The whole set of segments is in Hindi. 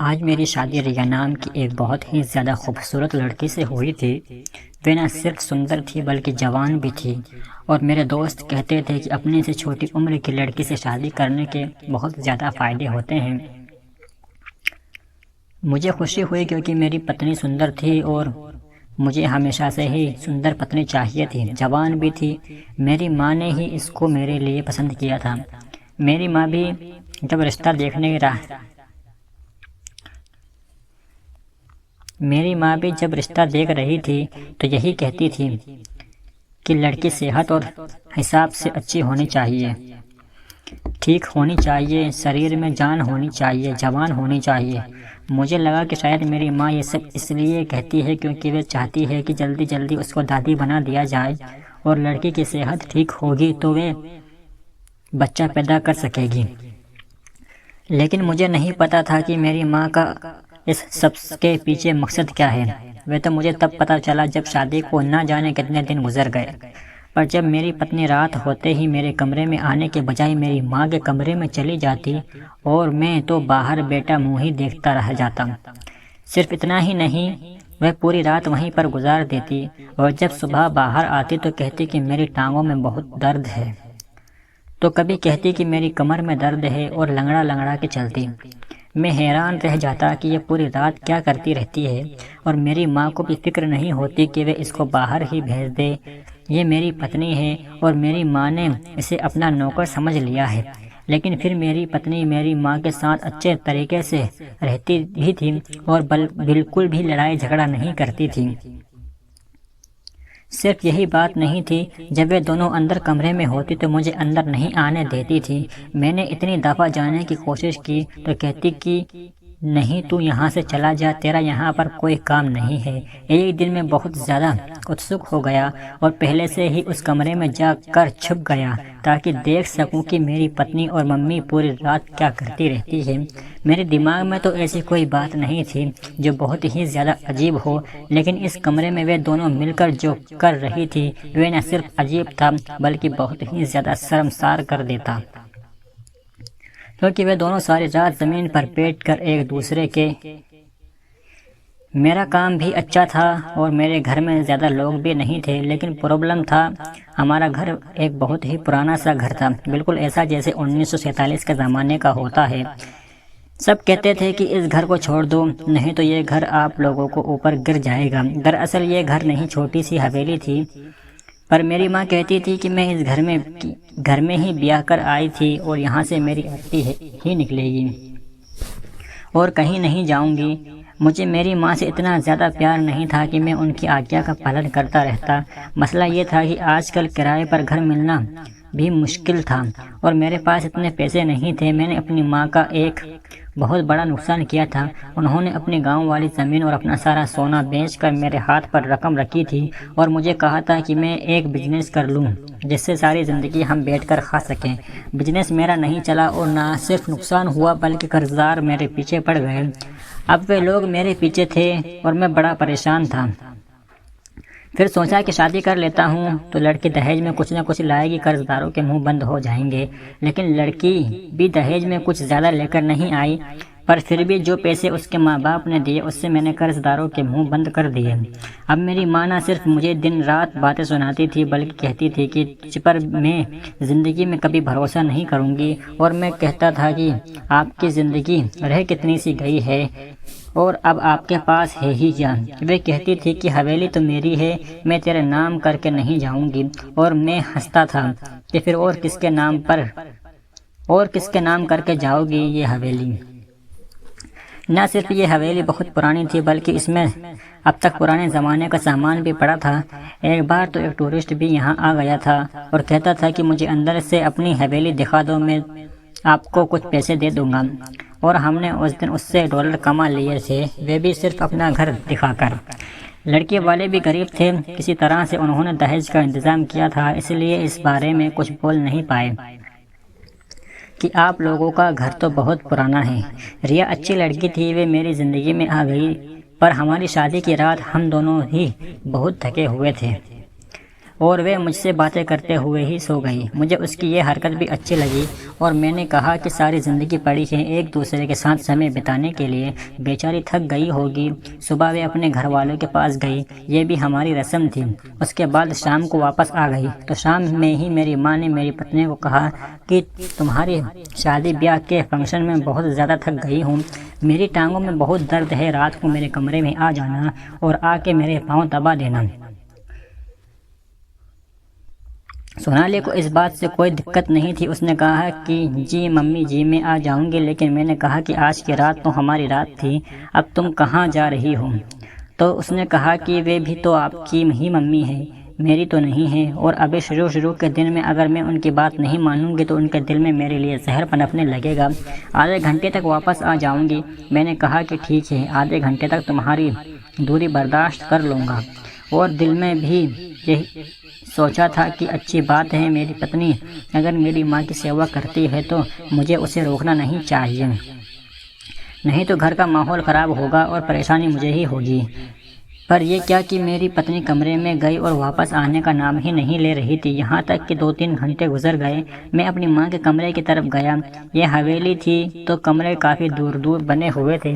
आज मेरी शादी रिया नाम की एक बहुत ही ज़्यादा खूबसूरत लड़की से हुई थी। वे न सिर्फ सुंदर थी बल्कि जवान भी थी और मेरे दोस्त कहते थे कि अपने से छोटी उम्र की लड़की से शादी करने के बहुत ज़्यादा फ़ायदे होते हैं। मुझे खुशी हुई क्योंकि मेरी पत्नी सुंदर थी और मुझे हमेशा से ही सुंदर पत्नी चाहिए थी। जवान भी थी। मेरी माँ ने ही इसको मेरे लिए पसंद किया था। मेरी माँ भी जब रिश्ता देखने रहा मेरी माँ भी जब रिश्ता देख रही थी तो यही कहती थी कि लड़की सेहत और हिसाब से अच्छी होनी चाहिए, ठीक होनी चाहिए, शरीर में जान होनी चाहिए, जवान होनी चाहिए। मुझे लगा कि शायद मेरी माँ ये सब इसलिए कहती है क्योंकि वे चाहती है कि जल्दी जल्दी उसको दादी बना दिया जाए और लड़की की सेहत ठीक होगी तो वे बच्चा पैदा कर सकेगी। लेकिन मुझे नहीं पता था कि मेरी माँ का इस सब के पीछे मकसद क्या है। वह तो मुझे तब पता चला जब शादी को ना जाने कितने दिन गुजर गए। पर जब मेरी पत्नी रात होते ही मेरे कमरे में आने के बजाय मेरी माँ के कमरे में चली जाती और मैं तो बाहर बैठा मुँह ही देखता रह जाता। सिर्फ इतना ही नहीं, वह पूरी रात वहीं पर गुजार देती और जब सुबह बाहर आती तो कहती कि मेरी टांगों में बहुत दर्द है, तो कभी कहती कि मेरी कमर में दर्द है और लंगड़ा लंगड़ा के चलती। मैं हैरान रह जाता कि ये पूरी रात क्या करती रहती है और मेरी माँ को भी फिक्र नहीं होती कि वे इसको बाहर ही भेज दे। ये मेरी पत्नी है और मेरी माँ ने इसे अपना नौकर समझ लिया है। लेकिन फिर मेरी पत्नी मेरी माँ के साथ अच्छे तरीके से रहती ही थी और बिल्कुल भी लड़ाई झगड़ा नहीं करती थी। सिर्फ यही बात नहीं थी, जब वे दोनों अंदर कमरे में होती तो मुझे अंदर नहीं आने देती थी। मैंने इतनी दफ़ा जाने की कोशिश की तो कहती कि नहीं, तू यहाँ से चला जा, तेरा यहाँ पर कोई काम नहीं है। एक दिन मैं बहुत ज़्यादा उत्सुक हो गया और पहले से ही उस कमरे में जाकर छुप गया ताकि देख सकूं कि मेरी पत्नी और मम्मी पूरी रात क्या करती रहती है। मेरे दिमाग में तो ऐसी कोई बात नहीं थी जो बहुत ही ज़्यादा अजीब हो, लेकिन इस कमरे में वे दोनों मिलकर जो कर रही थी वे न सिर्फ अजीब था बल्कि बहुत ही ज़्यादा शर्मसार कर देता, क्योंकि वे दोनों सारी रात ज़मीन पर बैठकर एक दूसरे के। मेरा काम भी अच्छा था और मेरे घर में ज़्यादा लोग भी नहीं थे, लेकिन प्रॉब्लम था, हमारा घर एक बहुत ही पुराना सा घर था, बिल्कुल ऐसा जैसे 1947 के ज़माने का होता है। सब कहते थे कि इस घर को छोड़ दो, नहीं तो ये घर आप लोगों को ऊपर गिर जाएगा। दरअसल ये घर नहीं, छोटी सी हवेली थी, पर मेरी माँ कहती थी कि मैं इस घर में ही ब्याह कर आई थी और यहाँ से मेरी अर्थी ही निकलेगी और कहीं नहीं जाऊँगी। मुझे मेरी माँ से इतना ज़्यादा प्यार नहीं था कि मैं उनकी आज्ञा का पालन करता रहता। मसला ये था कि आजकल किराए पर घर मिलना भी मुश्किल था और मेरे पास इतने पैसे नहीं थे। मैंने अपनी माँ का एक बहुत बड़ा नुकसान किया था। उन्होंने अपनी गांव वाली ज़मीन और अपना सारा सोना बेचकर मेरे हाथ पर रकम रखी थी और मुझे कहा था कि मैं एक बिजनेस कर लूं जिससे सारी ज़िंदगी हम बैठकर खा सकें। बिजनेस मेरा नहीं चला और ना सिर्फ नुकसान हुआ बल्कि कर्जदार मेरे पीछे पड़ गए। अब वे लोग मेरे पीछे थे और मैं बड़ा परेशान था। फिर सोचा कि शादी कर लेता हूँ तो लड़की दहेज में कुछ न कुछ लाएगी, कर्जदारों के मुंह बंद हो जाएंगे। लेकिन लड़की भी दहेज में कुछ ज़्यादा लेकर नहीं आई, पर फिर भी जो पैसे उसके माँ बाप ने दिए उससे मैंने कर्जदारों के मुंह बंद कर दिए। अब मेरी माँ ना सिर्फ मुझे दिन रात बातें सुनाती थी बल्कि कहती थी कि तुझ पर मैं ज़िंदगी में कभी भरोसा नहीं करूँगी। और मैं कहता था कि आपकी ज़िंदगी रह कितनी सी गई है और अब आपके पास है ही क्या। वे कहती थी कि हवेली तो मेरी है, मैं तेरे नाम करके नहीं जाऊंगी। और मैं हंसता था कि फिर और किसके नाम करके जाओगी ये हवेली। न सिर्फ ये हवेली बहुत पुरानी थी बल्कि इसमें अब तक पुराने ज़माने का सामान भी पड़ा था। एक बार तो एक टूरिस्ट भी यहाँ आ गया था और कहता था कि मुझे अंदर से अपनी हवेली दिखा दो, मैं आपको कुछ पैसे दे दूंगा। और हमने उस दिन उससे डॉलर कमा लिए थे, वे भी सिर्फ अपना घर दिखाकर। लड़के वाले भी गरीब थे, किसी तरह से उन्होंने दहेज का इंतज़ाम किया था, इसलिए इस बारे में कुछ बोल नहीं पाए कि आप लोगों का घर तो बहुत पुराना है। रिया अच्छी लड़की थी, वे मेरी ज़िंदगी में आ गई, पर हमारी शादी की रात हम दोनों ही बहुत थके हुए थे। और वे मुझसे बातें करते हुए ही सो गई। मुझे उसकी ये हरकत भी अच्छी लगी और मैंने कहा कि सारी ज़िंदगी पड़ी है एक दूसरे के साथ समय बिताने के लिए, बेचारी थक गई होगी। सुबह वे अपने घर वालों के पास गई, ये भी हमारी रस्म थी। उसके बाद शाम को वापस आ गई तो शाम में ही मेरी माँ ने मेरी पत्नी को कहा कि तुम्हारी शादी ब्याह के फंक्शन में बहुत ज़्यादा थक गई हूँ, मेरी टांगों में बहुत दर्द है, रात को मेरे कमरे में आ जाना और आके मेरे पाँव दबा देना। सोनाली को इस बात से कोई दिक्कत नहीं थी। उसने कहा कि जी मम्मी जी मैं आ जाऊंगी, लेकिन मैंने कहा कि आज की रात तो हमारी रात थी, अब तुम कहाँ जा रही हो? तो उसने कहा कि वे भी तो आपकी ही मम्मी है, मेरी तो नहीं है, और अभी शुरू के दिन में अगर मैं उनकी बात नहीं मानूंगी तो उनके दिल में मेरे लिए जहर पनपने लगेगा। आधे घंटे तक वापस आ जाऊंगी। मैंने कहा कि ठीक है, आधे घंटे तक तुम्हारी दूरी बर्दाश्त कर लूँगा। और दिल में भी यही सोचा था कि अच्छी बात है, मेरी पत्नी अगर मेरी माँ की सेवा करती है तो मुझे उसे रोकना नहीं चाहिए, नहीं तो घर का माहौल ख़राब होगा और परेशानी मुझे ही होगी। पर यह क्या कि मेरी पत्नी कमरे में गई और वापस आने का नाम ही नहीं ले रही थी। यहाँ तक कि 2-3 घंटे गुजर गए। मैं अपनी माँ के कमरे की तरफ गया। यह हवेली थी तो कमरे काफ़ी दूर दूर बने हुए थे।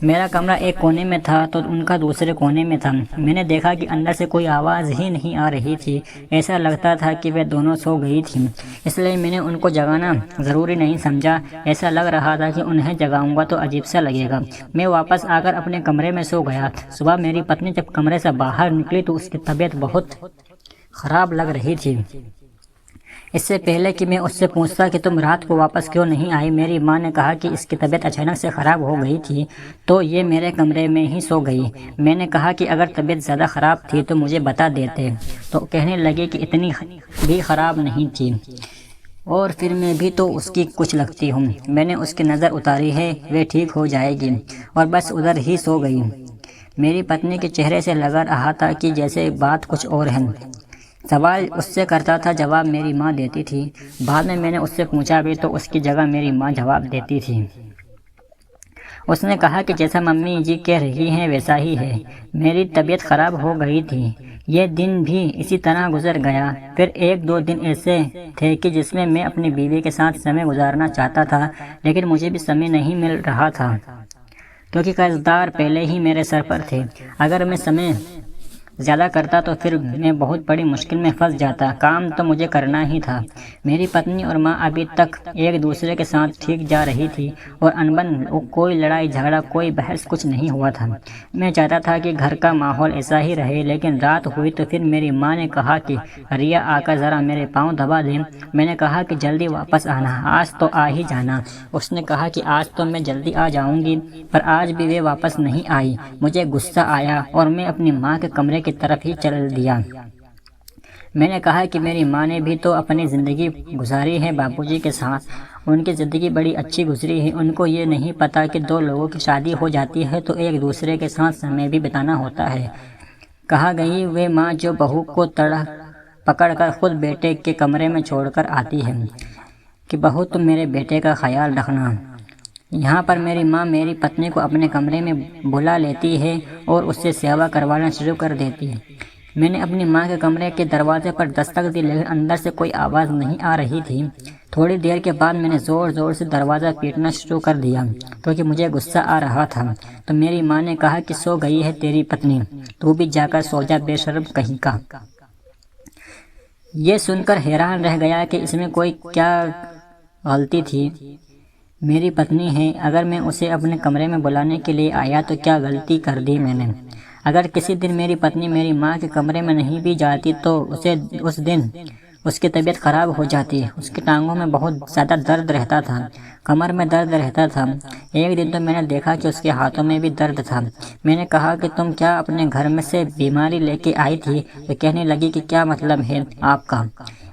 मेरा कमरा एक कोने में था तो उनका दूसरे कोने में था। मैंने देखा कि अंदर से कोई आवाज़ ही नहीं आ रही थी। ऐसा लगता था कि वे दोनों सो गई थी, इसलिए मैंने उनको जगाना ज़रूरी नहीं समझा। ऐसा लग रहा था कि उन्हें जगाऊंगा तो अजीब सा लगेगा। मैं वापस आकर अपने कमरे में सो गया। सुबह मेरी पत्नी जब कमरे से बाहर निकली तो उसकी तबीयत बहुत ख़राब लग रही थी। इससे पहले कि मैं उससे पूछता कि तुम रात को वापस क्यों नहीं आई, मेरी माँ ने कहा कि इसकी तबीयत अचानक से ख़राब हो गई थी तो ये मेरे कमरे में ही सो गई। मैंने कहा कि अगर तबीयत ज़्यादा ख़राब थी तो मुझे बता देते। तो कहने लगे कि इतनी भी ख़राब नहीं थी और फिर मैं भी तो उसकी कुछ लगती हूँ। मैंने उसकी नज़र उतारी है, वे ठीक हो जाएगी, और बस उधर ही सो गई। मेरी पत्नी के चेहरे से लग रहा था कि जैसे बात कुछ और है। सवाल उससे करता था, जवाब मेरी माँ देती थी। बाद में मैंने उससे पूछा भी तो उसकी जगह मेरी माँ जवाब देती थी। उसने कहा कि जैसा मम्मी जी कह रही हैं वैसा ही है, मेरी तबीयत ख़राब हो गई थी। ये दिन भी इसी तरह गुजर गया। फिर 1-2 दिन ऐसे थे कि जिसमें मैं अपनी बीवी के साथ समय गुजारना चाहता था, लेकिन मुझे भी समय नहीं मिल रहा था क्योंकि कर्जदार पहले ही मेरे सर पर थे। अगर मैं समय ज़्यादा करता तो फिर मैं बहुत बड़ी मुश्किल में फंस जाता। काम तो मुझे करना ही था। मेरी पत्नी और माँ अभी तक एक दूसरे के साथ ठीक जा रही थी और अनबन, कोई लड़ाई झगड़ा, कोई बहस कुछ नहीं हुआ था। मैं चाहता था कि घर का माहौल ऐसा ही रहे, लेकिन रात हुई तो फिर मेरी माँ ने कहा कि रिया आकर ज़रा मेरे पाँव दबा दे। मैंने कहा कि जल्दी वापस आना, आज तो आ ही जाना। उसने कहा कि आज तो मैं जल्दी आ जाऊँगी, पर आज भी वे वापस नहीं आई। मुझे गुस्सा आया और मैं अपनी माँ के कमरे की तरफ ही चल दिया। मैंने कहा कि मेरी माँ ने भी तो अपनी ज़िंदगी गुजारी है बाबूजी के साथ, उनकी ज़िंदगी बड़ी अच्छी गुजरी है। उनको ये नहीं पता कि 2 लोगों की शादी हो जाती है तो एक दूसरे के साथ समय भी बिताना होता है। कहा गई वे माँ जो बहू को पकड़ कर खुद बेटे के कमरे में छोड़कर आती है कि बहू तुम मेरे बेटे का ख्याल रखना। यहाँ पर मेरी माँ मेरी पत्नी को अपने कमरे में बुला लेती है और उससे सेवा करवाना शुरू कर देती है। मैंने अपनी माँ के कमरे के दरवाजे पर दस्तक दी, लेकिन अंदर से कोई आवाज़ नहीं आ रही थी। थोड़ी देर के बाद मैंने ज़ोर ज़ोर से दरवाज़ा पीटना शुरू कर दिया क्योंकि मुझे गुस्सा आ रहा था। तो मेरी माँ ने कहा कि सो गई है तेरी पत्नी, तू भी जाकर सो जा बेशर्म कहीं का। ये सुनकर हैरान रह गया कि इसमें कोई क्या गलती थी। मेरी पत्नी है, अगर मैं उसे अपने कमरे में बुलाने के लिए आया तो क्या गलती कर दी मैंने? अगर किसी दिन मेरी पत्नी मेरी माँ के कमरे में नहीं भी जाती तो उस दिन उसकी तबीयत ख़राब हो जाती। उसकी टांगों में बहुत ज़्यादा दर्द रहता था, कमर में दर्द रहता था। एक दिन तो मैंने देखा कि उसके हाथों में भी दर्द था। मैंने कहा कि तुम क्या अपने घर में से बीमारी लेके आई थी? तो कहने लगी कि क्या मतलब है आपका,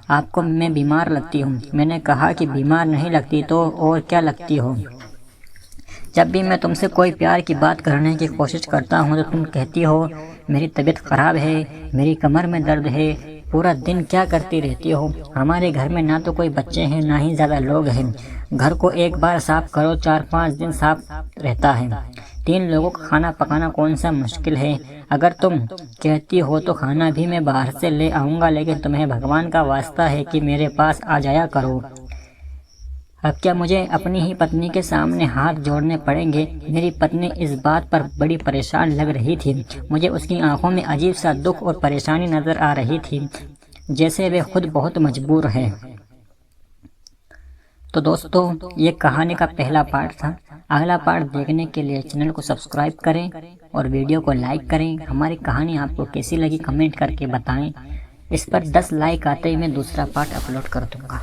आपको मैं बीमार लगती हूँ? मैंने कहा कि बीमार नहीं लगती तो और क्या लगती हो? जब भी मैं तुमसे कोई प्यार की बात करने की कोशिश करता हूँ तो तुम कहती हो मेरी तबीयत ख़राब है, मेरी कमर में दर्द है। पूरा दिन क्या करती रहती हो? हमारे घर में ना तो कोई बच्चे हैं ना ही ज़्यादा लोग हैं। घर को एक बार साफ़ करो 4-5 दिन साफ रहता है। 3 लोगों का खाना पकाना कौन सा मुश्किल है? अगर तुम कहती हो तो खाना भी मैं बाहर से ले आऊँगा, लेकिन तुम्हें भगवान का वास्ता है कि मेरे पास आ जाया करो। अब क्या मुझे अपनी ही पत्नी के सामने हाथ जोड़ने पड़ेंगे? मेरी पत्नी इस बात पर बड़ी परेशान लग रही थी। मुझे उसकी आंखों में अजीब सा दुख और परेशानी नजर आ रही थी, जैसे वे खुद बहुत मजबूर है। तो दोस्तों, ये कहानी का पहला पार्ट था। अगला पार्ट देखने के लिए चैनल को सब्सक्राइब करें और वीडियो को लाइक करें। हमारी कहानी आपको कैसी लगी कमेंट करके बताएं। इस पर 10 लाइक आते ही मैं दूसरा पार्ट अपलोड कर दूंगा।